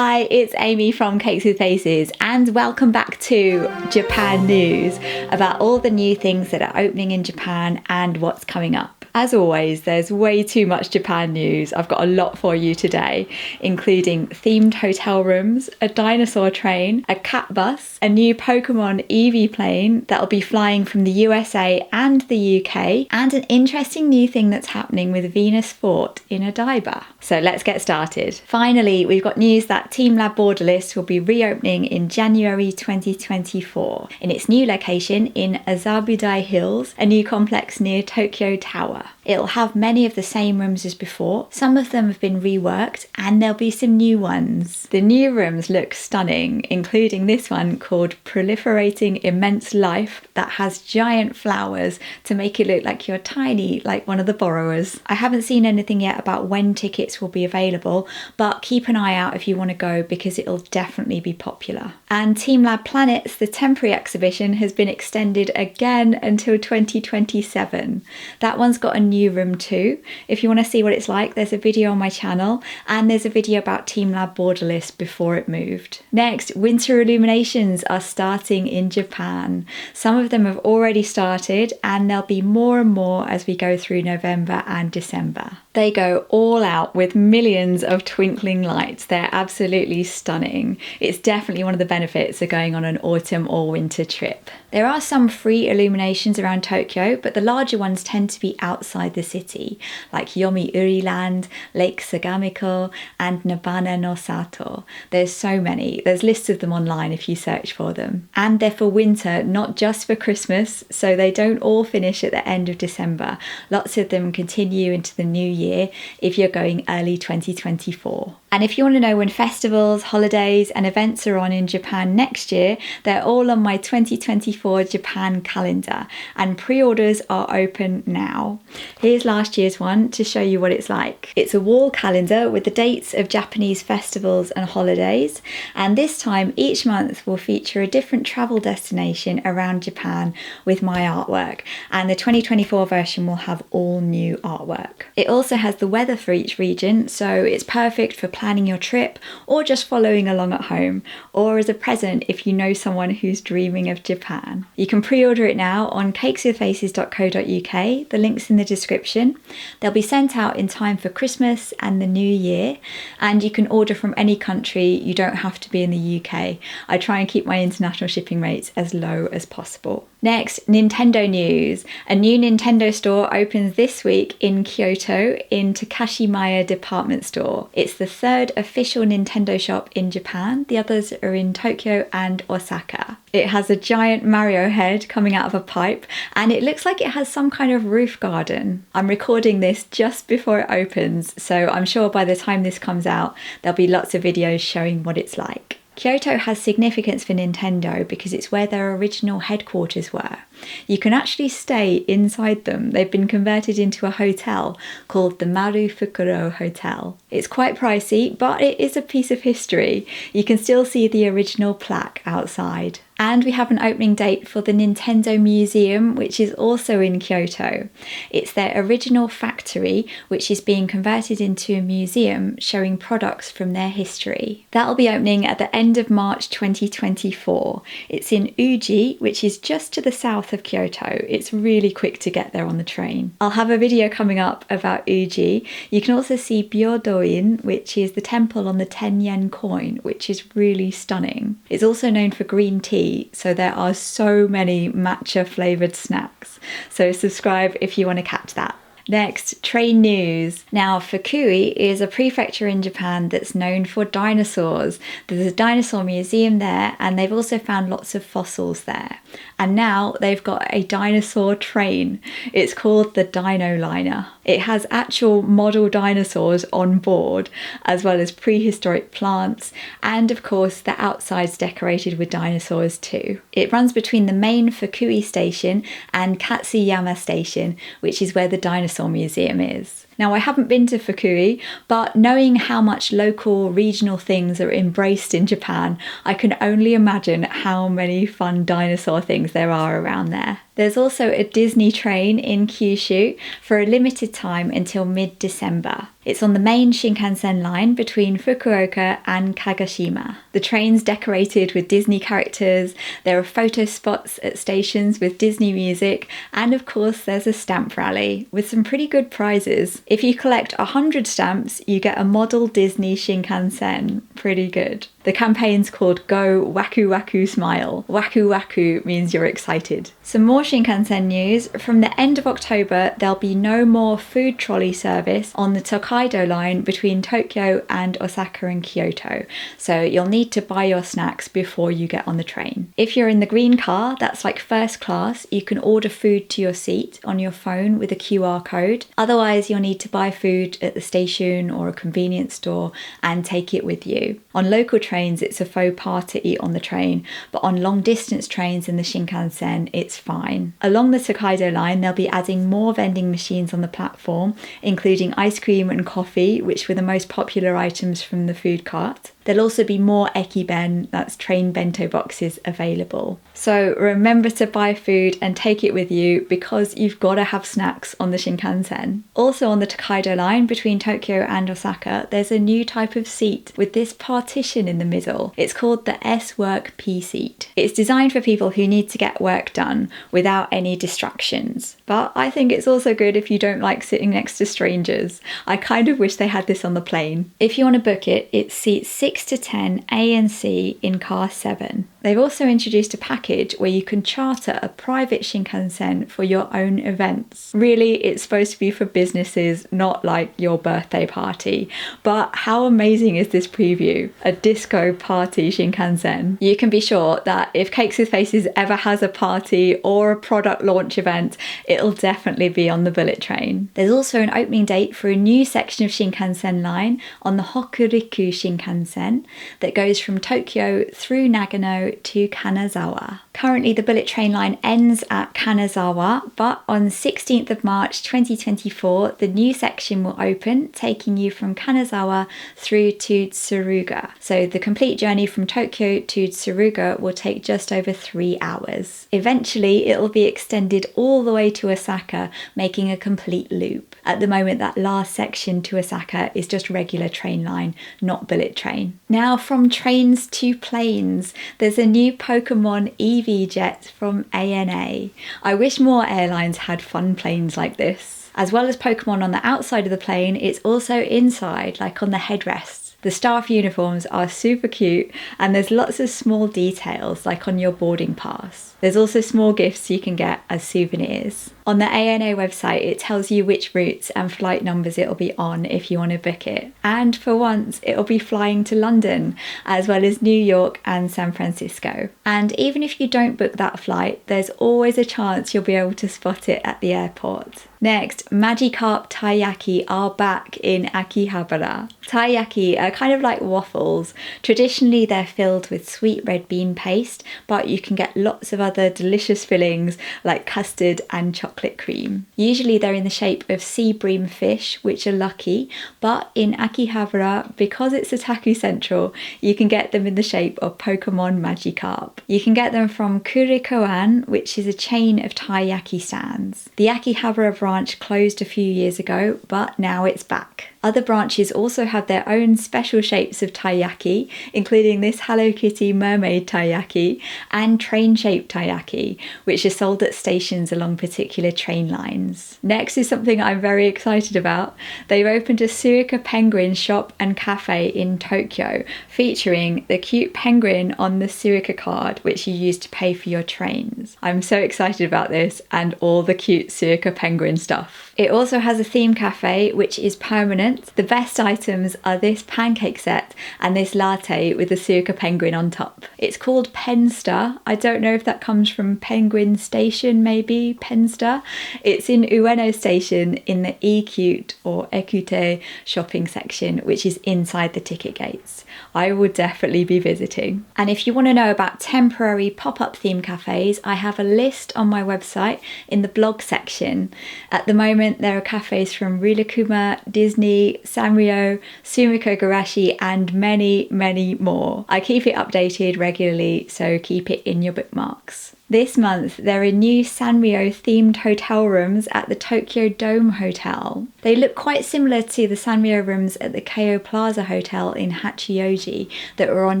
Hi, it's Amy from Cakes with Faces and welcome back to Japan News about all the new things that are opening in Japan and what's coming up. As always, there's way too much Japan news. I've got a lot for you today, including themed hotel rooms, a dinosaur train, a cat bus, a new Pokemon Eevee plane that'll be flying from the USA and the UK, and an interesting new thing that's happening with Venus Fort in Odaiba. So let's get started. Finally, we've got news that TeamLab Borderless will be reopening in January 2024 in its new location in Azabudai Hills, a new complex near Tokyo Tower. It'll have many of the same rooms as before. Some of them have been reworked and there'll be some new ones. The new rooms look stunning, including this one called Proliferating Immense Life that has giant flowers to make it look like you're tiny, like one of the borrowers. I haven't seen anything yet about when tickets will be available, but keep an eye out if you want to go because it'll definitely be popular. And TeamLab Planets, the temporary exhibition, has been extended again until 2027. That one's got a new room too. If you want to see what it's like, there's a video on my channel and there's a video about TeamLab Borderless before it moved. Next, winter illuminations are starting in Japan. Some of them have already started and there'll be more and more as we go through November and December. They go all out with millions of twinkling lights. They're absolutely stunning. It's definitely one of the benefits of going on an autumn or winter trip. There are some free illuminations around Tokyo, but the larger ones tend to be outside the city, like Yomiuri Land, Lake Sagamiko, and Nabana no Sato. There's so many. There's lists of them online if you search for them. And they're for winter, not just for Christmas, so they don't all finish at the end of December. Lots of them continue into the new year if you're going early 2024. And if you want to know when festivals, holidays and events are on in Japan next year, they're all on my 2024 Japan calendar and pre-orders are open now. Here's last year's one to show you what it's like. It's a wall calendar with the dates of Japanese festivals and holidays, and this time each month will feature a different travel destination around Japan with my artwork, and the 2024 version will have all new artwork. It also has the weather for each region, so it's perfect for planning your trip or just following along at home, or as a present if you know someone who's dreaming of Japan. You can pre-order it now on cakeswithfaces.co.uk, the link's in the description. They'll be sent out in time for Christmas and the New Year, and you can order from any country. You don't have to be in the UK. I try and keep my international shipping rates as low as possible. Next, Nintendo news. A new Nintendo store opens this week in Kyoto in Takashimaya department store. It's the third official Nintendo shop in Japan. The others are in Tokyo and Osaka. It has a giant Mario head coming out of a pipe and it looks like it has some kind of roof garden. I'm recording this just before it opens, so I'm sure by the time this comes out there'll be lots of videos showing what it's like. Kyoto has significance for Nintendo because it's where their original headquarters were. You can actually stay inside them. They've been converted into a hotel called the Marufukuro Hotel. It's quite pricey, but it is a piece of history. You can still see the original plaque outside. And we have an opening date for the Nintendo Museum, which is also in Kyoto. It's their original factory, which is being converted into a museum showing products from their history. That'll be opening at the end of March 2024. It's in Uji, which is just to the south of Kyoto. It's really quick to get there on the train. I'll have a video coming up about Uji. You can also see Byodo-in, which is the temple on the 10 yen coin, which is really stunning. It's also known for green tea, so there are so many matcha flavoured snacks. So subscribe if you want to catch that. Next, train news. Now, Fukui is a prefecture in Japan that's known for dinosaurs. There's a dinosaur museum there and they've also found lots of fossils there. And now they've got a dinosaur train. It's called the Dino Liner. It has actual model dinosaurs on board, as well as prehistoric plants, and of course the outside's decorated with dinosaurs too. It runs between the main Fukui station and Katsuyama station, which is where the dinosaur museum is. Now, I haven't been to Fukui, but knowing how much local regional things are embraced in Japan, I can only imagine how many fun dinosaur things there are around there. There's also a Disney train in Kyushu for a limited time until mid-December. It's on the main Shinkansen line between Fukuoka and Kagoshima. The train's decorated with Disney characters, there are photo spots at stations with Disney music, and of course there's a stamp rally with some pretty good prizes. If you collect 100 stamps, you get a model Disney Shinkansen. Pretty good. The campaign's called Go Waku Waku Smile. Waku Waku means you're excited. Some more Shinkansen news. From the end of October, there'll be no more food trolley service on the Tokaido line between Tokyo and Osaka and Kyoto. So you'll need to buy your snacks before you get on the train. If you're in the green car, that's like first class, you can order food to your seat on your phone with a QR code. Otherwise, you'll need to buy food at the station or a convenience store and take it with you. On local trains, it's a faux pas to eat on the train, but on long distance trains in the Shinkansen, it's fine. Along the Tokaido line, they'll be adding more vending machines on the platform, including ice cream and coffee, which were the most popular items from the food cart. There'll also be more ekiben, that's train bento boxes, available. So remember to buy food and take it with you because you've got to have snacks on the Shinkansen. Also on the Tokaido line between Tokyo and Osaka, there's a new type of seat with this partition in the middle. It's called the S-Work P seat. It's designed for people who need to get work done without any distractions. But I think it's also good if you don't like sitting next to strangers. I kind of wish they had this on the plane. If you want to book it, it's seats 6 to 10 A and C in car 7. They've also introduced a package where you can charter a private Shinkansen for your own events. Really, it's supposed to be for businesses, not like your birthday party. But how amazing is this preview? A disco party Shinkansen. You can be sure that if Cakes with Faces ever has a party or a product launch event, it'll definitely be on the bullet train. There's also an opening date for a new section of Shinkansen line on the Hokuriku Shinkansen that goes from Tokyo through Nagano to Kanazawa. Currently, the bullet train line ends at Kanazawa, but on 16th of March 2024, the new section will open, taking you from Kanazawa through to Tsuruga. So the complete journey from Tokyo to Tsuruga will take just over 3 hours. Eventually, it will be extended all the way to Osaka, making a complete loop. At the moment, that last section to Osaka is just regular train line, not bullet train. Now, from trains to planes, there's a new Pokemon Eevee jet from ANA. I wish more airlines had fun planes like this. As well as Pokemon on the outside of the plane, it's also inside, like on the headrests. The staff uniforms are super cute and there's lots of small details like on your boarding pass. There's also small gifts you can get as souvenirs. On the ANA website, it tells you which routes and flight numbers it'll be on if you want to book it. And for once, it'll be flying to London, as well as New York and San Francisco. And even if you don't book that flight, there's always a chance you'll be able to spot it at the airport. Next, Magikarp Taiyaki are back in Akihabara. Taiyaki are kind of like waffles. Traditionally, they're filled with sweet red bean paste, but you can get lots of other delicious fillings like custard and chocolate cream. Usually they're in the shape of sea bream fish, which are lucky, but in Akihabara, because it's Otaku Central, you can get them in the shape of Pokemon Magikarp. You can get them from Kurikoan, which is a chain of taiyaki stands. The Akihabara branch closed a few years ago, but now it's back. Other branches also have their own special shapes of taiyaki, including this Hello Kitty mermaid taiyaki and train-shaped taiyaki, which are sold at stations along particular train lines. Next is something I'm very excited about. They've opened a Suica penguin shop and cafe in Tokyo, featuring the cute penguin on the Suica card, which you use to pay for your trains. I'm so excited about this and all the cute Suica penguin stuff. It also has a theme cafe, which is permanent. The best items are this pancake set and this latte with the Suica penguin on top. It's called Penster. I don't know if that comes from Penguin Station, maybe, Penster. It's in Ueno Station in the E-Cute or Ekute shopping section, which is inside the ticket gates. I will definitely be visiting. And if you want to know about temporary pop-up theme cafes, I have a list on my website in the blog section. At the moment, there are cafes from Rilakkuma, Disney, Sanrio, Sumiko Garashi, and many, many more. I keep it updated regularly, so keep it in your bookmarks. This month, there are new Sanrio themed hotel rooms at the Tokyo Dome Hotel. They look quite similar to the Sanrio rooms at the Keio Plaza Hotel in Hachioji that were on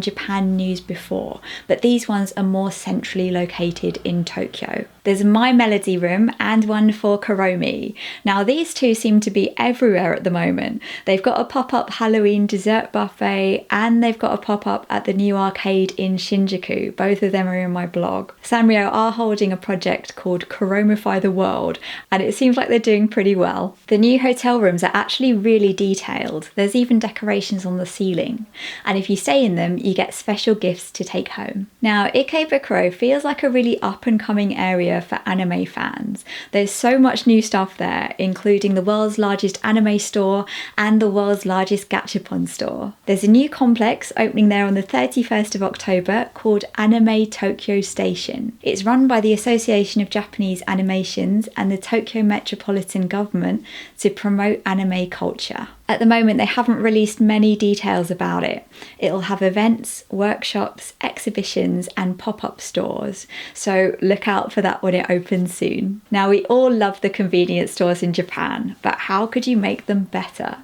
Japan News before, but these ones are more centrally located in Tokyo. There's a My Melody room and one for Kuromi. Now these two seem to be everywhere at the moment. They've got a pop-up Halloween dessert buffet and they've got a pop-up at the new arcade in Shinjuku. Both of them are in my blog. Sanrio are holding a project called Kuromify the World and it seems like they're doing pretty well. The new hotel rooms are actually really detailed. There's even decorations on the ceiling. And if you stay in them, you get special gifts to take home. Now, Ikebukuro feels like a really up-and-coming area for anime fans. There's so much new stuff there, including the world's largest anime store and the world's largest gachapon store. There's a new complex opening there on the 31st of October called Anime Tokyo Station. It's run by the Association of Japanese Animations and the Tokyo Metropolitan Government to promote anime culture. At the moment, they haven't released many details about it. It'll have events, workshops, exhibitions, and pop-up stores. So look out for that when it opens soon. Now, we all love the convenience stores in Japan, but how could you make them better?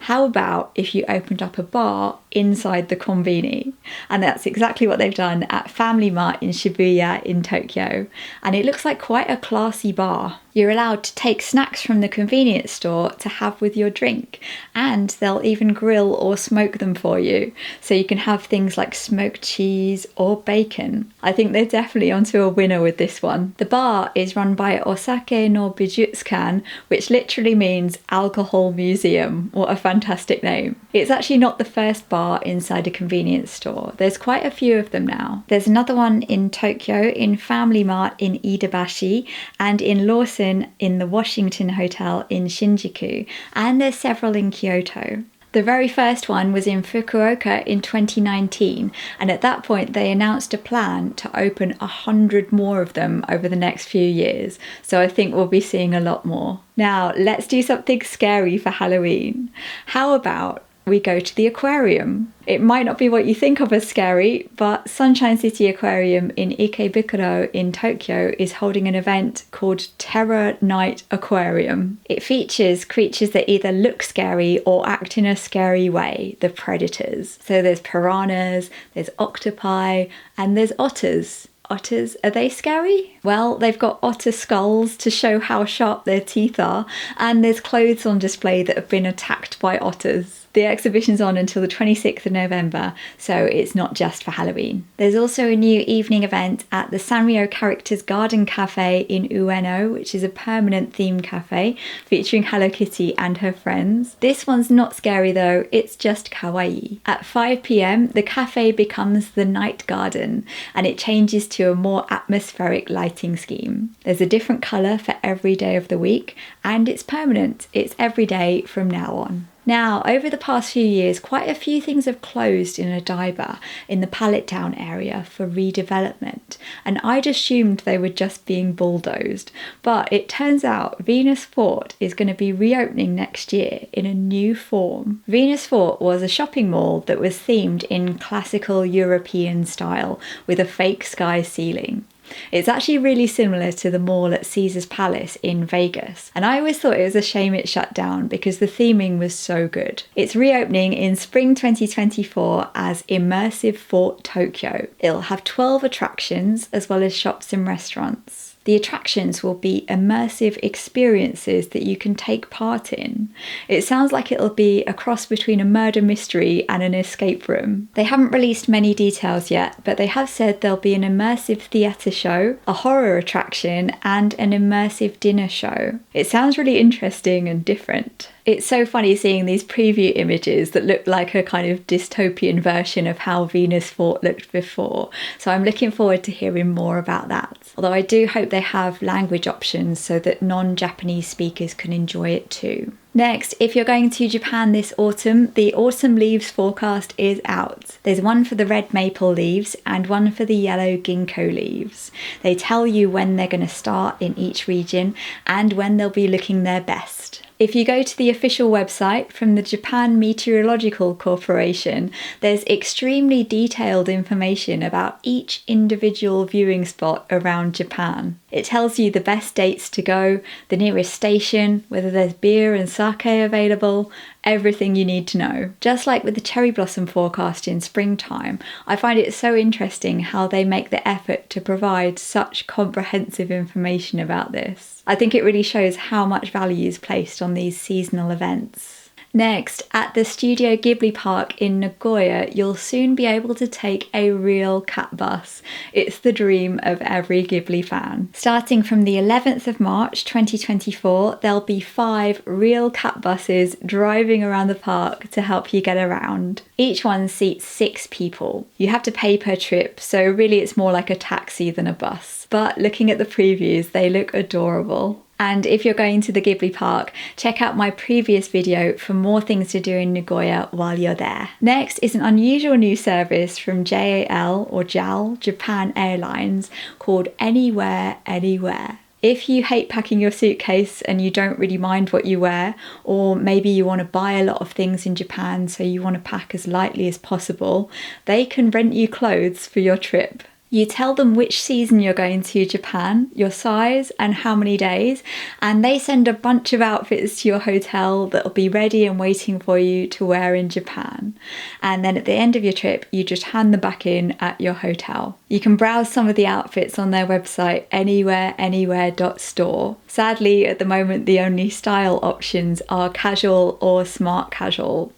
How about if you opened up a bar inside the Konbini? And that's exactly what they've done at Family Mart in Shibuya in Tokyo. And it looks like quite a classy bar. You're allowed to take snacks from the convenience store to have with your drink, and they'll even grill or smoke them for you, so you can have things like smoked cheese or bacon. I think they're definitely onto a winner with this one. The bar is run by Osake no Bijutsukan, which literally means alcohol museum. What a fantastic name. It's actually not the first bar inside a convenience store. There's quite a few of them now. There's another one in Tokyo in Family Mart in Iidabashi and in Lawson in the Washington Hotel in Shinjuku, and there's several in Kyoto. The very first one was in Fukuoka in 2019, and at that point they announced a plan to open 100 more of them over the next few years, so I think we'll be seeing a lot more. Now let's do something scary for Halloween. How about we go to the aquarium? It might not be what you think of as scary, but Sunshine City Aquarium in Ikebukuro in Tokyo is holding an event called Terror Night Aquarium. It features creatures that either look scary or act in a scary way, the predators. So there's piranhas, there's octopi, and there's otters. Otters, are they scary? Well, they've got otter skulls to show how sharp their teeth are, and there's clothes on display that have been attacked by otters. The exhibition's on until the 26th of November, so it's not just for Halloween. There's also a new evening event at the Sanrio Characters Garden Cafe in Ueno, which is a permanent theme cafe featuring Hello Kitty and her friends. This one's not scary though, it's just kawaii. At 5 p.m, the cafe becomes the night garden, and it changes to a more atmospheric lighting scheme. There's a different colour for every day of the week, and it's permanent. It's every day from now on. Now, over the past few years, quite a few things have closed in Odaiba, in the Pallet Town area, for redevelopment, and I'd assumed they were just being bulldozed, but it turns out Venus Fort is going to be reopening next year in a new form. Venus Fort was a shopping mall that was themed in classical European style, with a fake sky ceiling. It's actually really similar to the mall at Caesar's Palace in Vegas, and I always thought it was a shame it shut down because the theming was so good. It's reopening in spring 2024 as Immersive Fort Tokyo. It'll have 12 attractions as well as shops and restaurants. The attractions will be immersive experiences that you can take part in. It sounds like it'll be a cross between a murder mystery and an escape room. They haven't released many details yet, but they have said there'll be an immersive theatre show, a horror attraction, and an immersive dinner show. It sounds really interesting and different. It's so funny seeing these preview images that look like a kind of dystopian version of how Venus Fort looked before. So I'm looking forward to hearing more about that. Although I do hope they have language options so that non-Japanese speakers can enjoy it too. Next, if you're going to Japan this autumn, the autumn leaves forecast is out. There's one for the red maple leaves and one for the yellow ginkgo leaves. They tell you when they're going to start in each region and when they'll be looking their best. If you go to the official website from the Japan Meteorological Corporation, there's extremely detailed information about each individual viewing spot around Japan. It tells you the best dates to go, the nearest station, whether there's beer and sake available, everything you need to know. Just like with the cherry blossom forecast in springtime, I find it so interesting how they make the effort to provide such comprehensive information about this. I think it really shows how much value is placed on these seasonal events. Next, at the Studio Ghibli Park in Nagoya, you'll soon be able to take a real cat bus. It's the dream of every Ghibli fan. Starting from the 11th of March 2024, there'll be 5 real cat buses driving around the park to help you get around. Each one seats 6 people. You have to pay per trip, so really it's more like a taxi than a bus. But looking at the previews, they look adorable. And if you're going to the Ghibli Park, check out my previous video for more things to do in Nagoya while you're there. Next is an unusual new service from JAL or JAL, Japan Airlines, called Anywhere, Anywhere. If you hate packing your suitcase and you don't really mind what you wear, or maybe you want to buy a lot of things in Japan so you want to pack as lightly as possible, they can rent you clothes for your trip. You tell them which season you're going to Japan, your size and how many days, and they send a bunch of outfits to your hotel that'll be ready and waiting for you to wear in Japan. And then at the end of your trip, you just hand them back in at your hotel. You can browse some of the outfits on their website, anywhereanywhere.store. Sadly, at the moment, the only style options are casual or smart casual.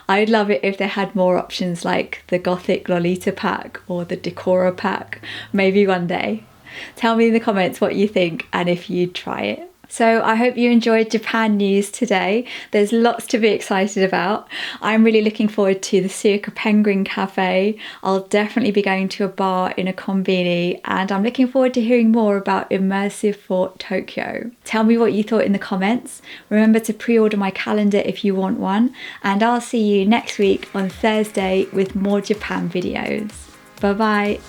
I'd love it if they had more options like the Gothic Lolita pack or the Decora pack, maybe one day. Tell me in the comments what you think and if you'd try it. So I hope you enjoyed Japan news today. There's lots to be excited about. I'm really looking forward to the Suica Penguin Cafe. I'll definitely be going to a bar in a Konbini, and I'm looking forward to hearing more about Immersive for Tokyo. Tell me what you thought in the comments. Remember to pre-order my calendar if you want one, and I'll see you next week on Thursday with more Japan videos. Bye bye.